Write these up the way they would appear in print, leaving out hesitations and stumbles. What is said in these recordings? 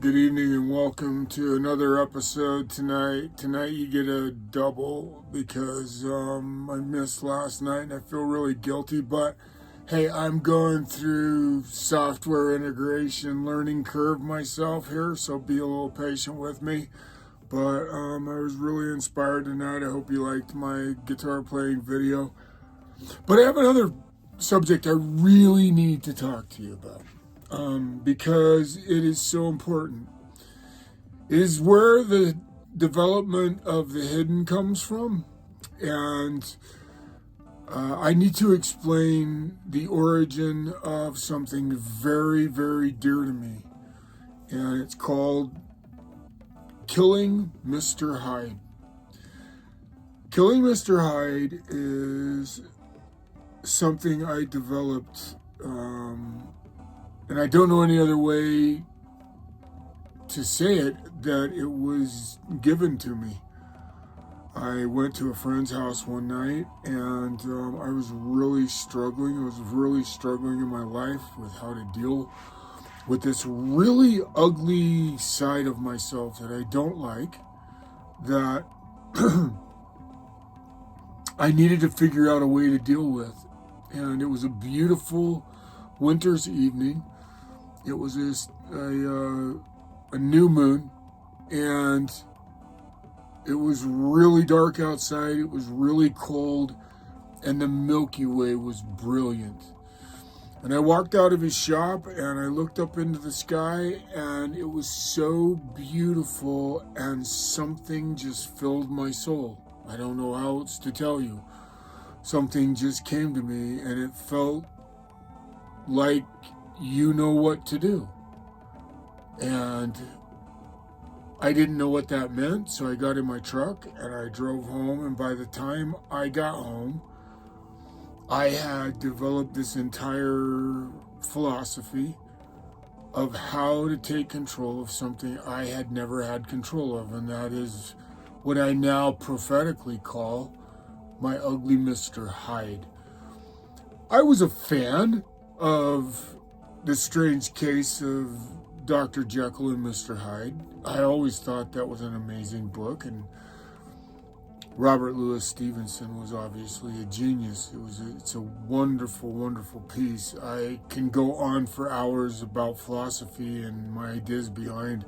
Good evening and welcome to another episode tonight. Tonight you get a double because I missed last night and I feel really guilty. But hey, I'm going through software integration learning curve myself here, so be a little patient with me. But I was really inspired tonight. I hope you liked my guitar playing video. But I have another subject I really need to talk to you about. Because it is so important. It is where the development of the hidden comes from, and I need to explain the origin of something very, very dear to me, and it's called Killing Mr. Hyde. Killing Mr. Hyde is something I developed, and I don't know any other way to say it, that it was given to me. I went to a friend's house one night and I was really struggling. I was really struggling in my life with how to deal with this really ugly side of myself that I don't like, that I needed to figure out a way to deal with. And it was a beautiful winter's evening. It was a new moon, and it was really dark outside. It was really cold, and the Milky Way was brilliant. And I walked out of his shop, and I looked up into the sky, and it was so beautiful, and something just filled my soul. I don't know how else to tell you. Something just came to me, and it felt like you know what to do. And I didn't know what that meant, so I got in my truck and I drove home, and by the time I got home, I had developed this entire philosophy of how to take control of something I had never had control of, and that is what I now prophetically call my ugly Mr. Hyde. I was a fan of The Strange Case of Dr. Jekyll and Mr. Hyde. I always thought that was an amazing book, and Robert Louis Stevenson was obviously a genius. It's a wonderful, wonderful piece. I can go on for hours about philosophy and my ideas behind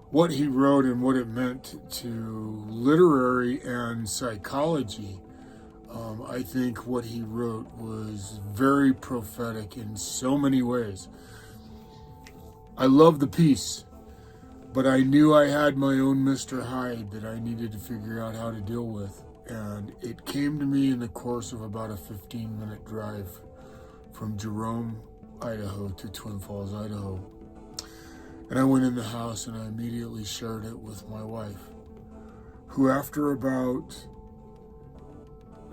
what he wrote and what it meant to literary and psychology. I think what he wrote was very prophetic in so many ways. I love the piece, but I knew I had my own Mr. Hyde that I needed to figure out how to deal with. And it came to me in the course of about a 15-minute drive from Jerome, Idaho to Twin Falls, Idaho. And I went in the house and I immediately shared it with my wife, who after about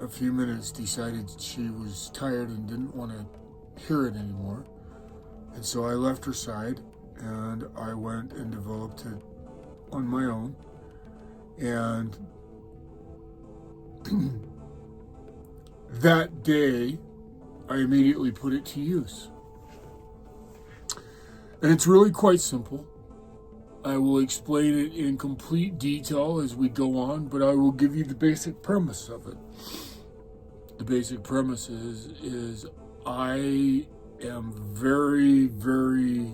a few minutes decided she was tired and didn't want to hear it anymore. And so I left her side and I went and developed it on my own. And that day, I immediately put it to use. And it's really quite simple. I will explain it in complete detail as we go on, but I will give you the basic premise of it. The basic premise is I am very, very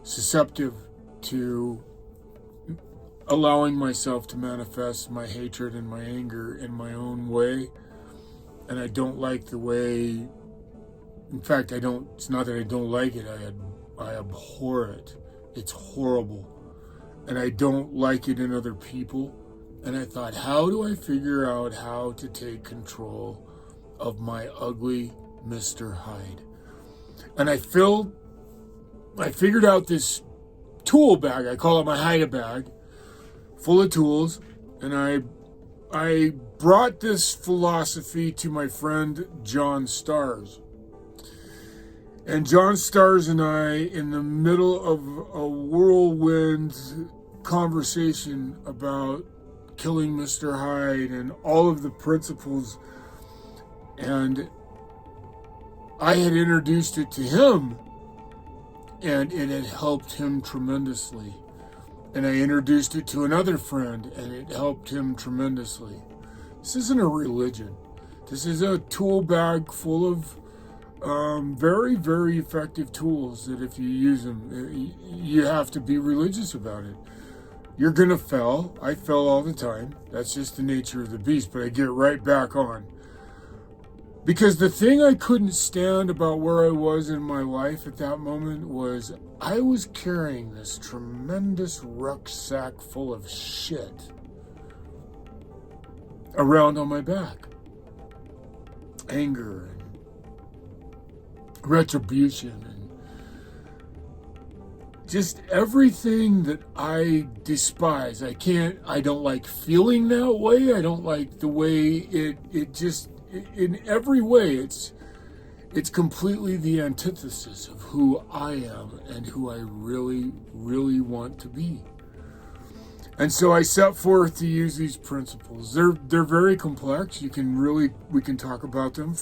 susceptible to allowing myself to manifest my hatred and my anger in my own way. And I don't like the way, in fact, it's not that I don't like it, I abhor it. It's horrible. And I don't like it in other people. And I thought, how do I figure out how to take control of my ugly Mr. Hyde? And I figured out this tool bag. I call it my Hyde bag, full of tools. And I brought this philosophy to my friend John Stars. And John Stars and I, in the middle of a whirlwind conversation about killing Mr. Hyde and all of the principles, and I had introduced it to him, and it had helped him tremendously. And I introduced it to another friend, and it helped him tremendously. This isn't a religion. This is a tool bag full of very, very effective tools that if you use them, you have to be religious about it. You're going to fail. I fail all the time. That's just the nature of the beast, but I get right back on. Because the thing I couldn't stand about where I was in my life at that moment was I was carrying this tremendous rucksack full of shit around on my back. Anger and retribution and just everything that I despise. I don't like feeling that way. I don't like the way it just, in every way, it's completely the antithesis of who I am and who I really, really want to be. And so I set forth to use these principles. They're very complex. We can talk about them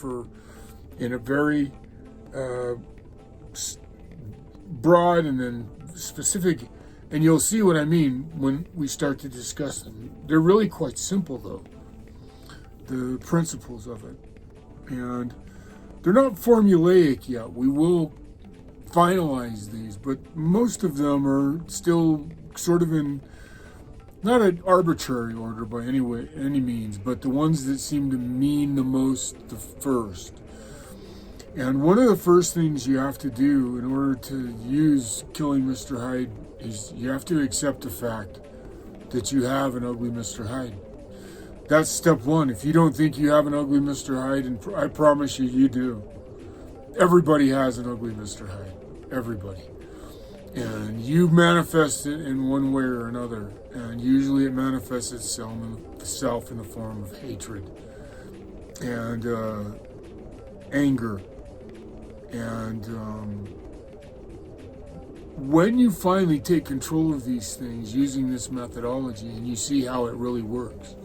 in a very broad and then specific, and you'll see what I mean when we start to discuss them. They're really quite simple, though, the principles of it. And they're not formulaic yet. We will finalize these, but most of them are still sort of in not an arbitrary order by any means, but the ones that seem to mean the most the first. And one of the first things you have to do in order to use Killing Mr. Hyde is you have to accept the fact that you have an ugly Mr. Hyde. That's step one. If you don't think you have an ugly Mr. Hyde, and I promise you do. Everybody has an ugly Mr. Hyde. Everybody. And you manifest it in one way or another. And usually it manifests itself in the form of hatred and anger. And when you finally take control of these things using this methodology and you see how it really works,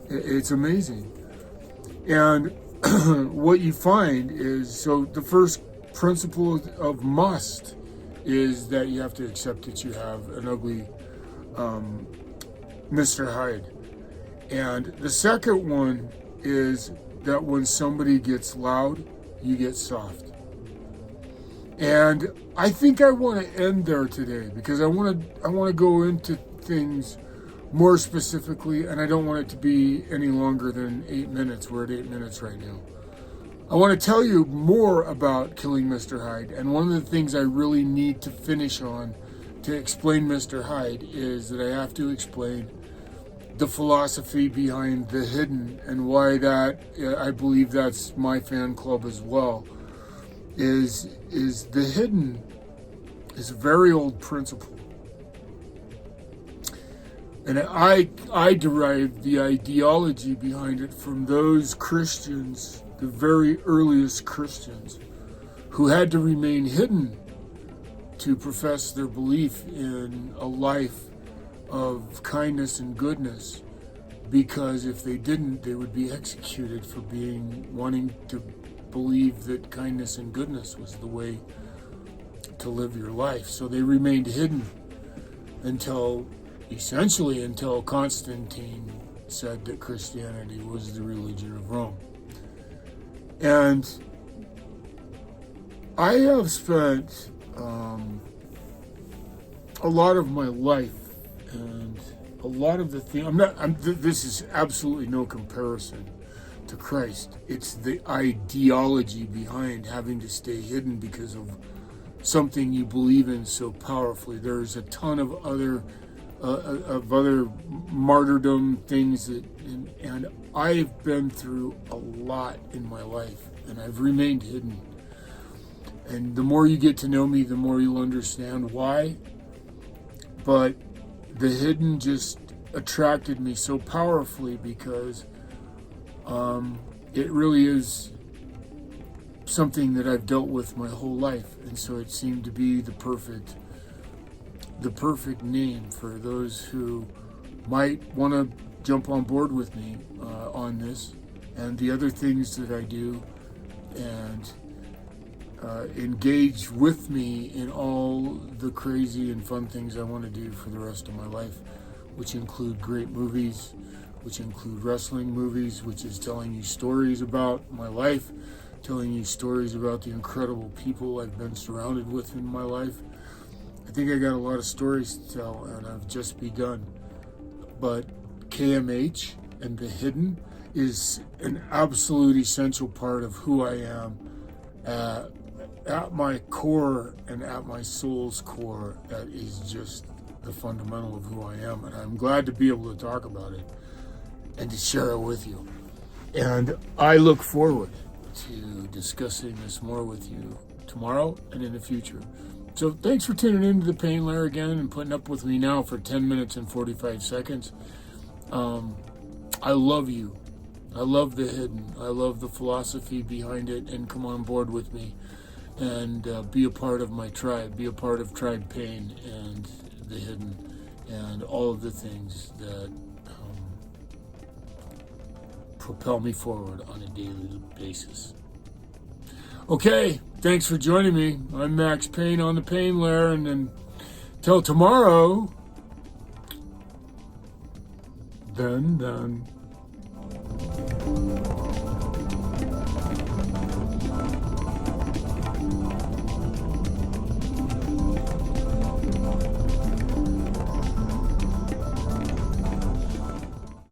it's amazing. And what you find is, so the first principle of must is that you have to accept that you have an ugly Mr. Hyde. And the second one is that when somebody gets loud, you get soft. And I think I want to end there today because I want to go into things more specifically, and I don't want it to be any longer than 8 minutes. We're at 8 minutes right now. I want to tell you more about Killing Mr. Hyde, and one of the things I really need to finish on to explain Mr. Hyde is that I have to explain the philosophy behind the hidden and why that, I believe that's my fan club as well, is the hidden is a very old principle. And I derived the ideology behind it from those Christians, the very earliest Christians, who had to remain hidden to profess their belief in a life of kindness and goodness, because if they didn't, they would be executed for wanting to believe that kindness and goodness was the way to live your life. So they remained hidden until Constantine said that Christianity was the religion of Rome. And I have spent a lot of my life and a lot of the things, this is absolutely no comparison to Christ. It's the ideology behind having to stay hidden because of something you believe in so powerfully. There's a ton of other martyrdom things and I've been through a lot in my life, and I've remained hidden. And the more you get to know me, the more you'll understand why. But the hidden just attracted me so powerfully because it really is something that I've dealt with my whole life, and so it seemed to be the perfect name for those who might want to jump on board with me on this and the other things that I do, and engage with me in all the crazy and fun things I want to do for the rest of my life, which include great movies, which include wrestling movies, which is telling you stories about my life, telling you stories about the incredible people I've been surrounded with in my life. I think I got a lot of stories to tell, and I've just begun. But KMH and the hidden is an absolute essential part of who I am. At my core and at my soul's core, that is just the fundamental of who I am. And I'm glad to be able to talk about it and to share it with you. And I look forward to discussing this more with you tomorrow and in the future. So thanks for tuning into the Pain Lair again and putting up with me now for 10 minutes and 45 seconds. I love you. I love the hidden. I love the philosophy behind it, and come on board with me and be a part of my tribe. Be a part of Tribe Pain and the hidden and all of the things that propel me forward on a daily basis. Okay, thanks for joining me. I'm Max Payne on the Pain Lair, and until tomorrow, then.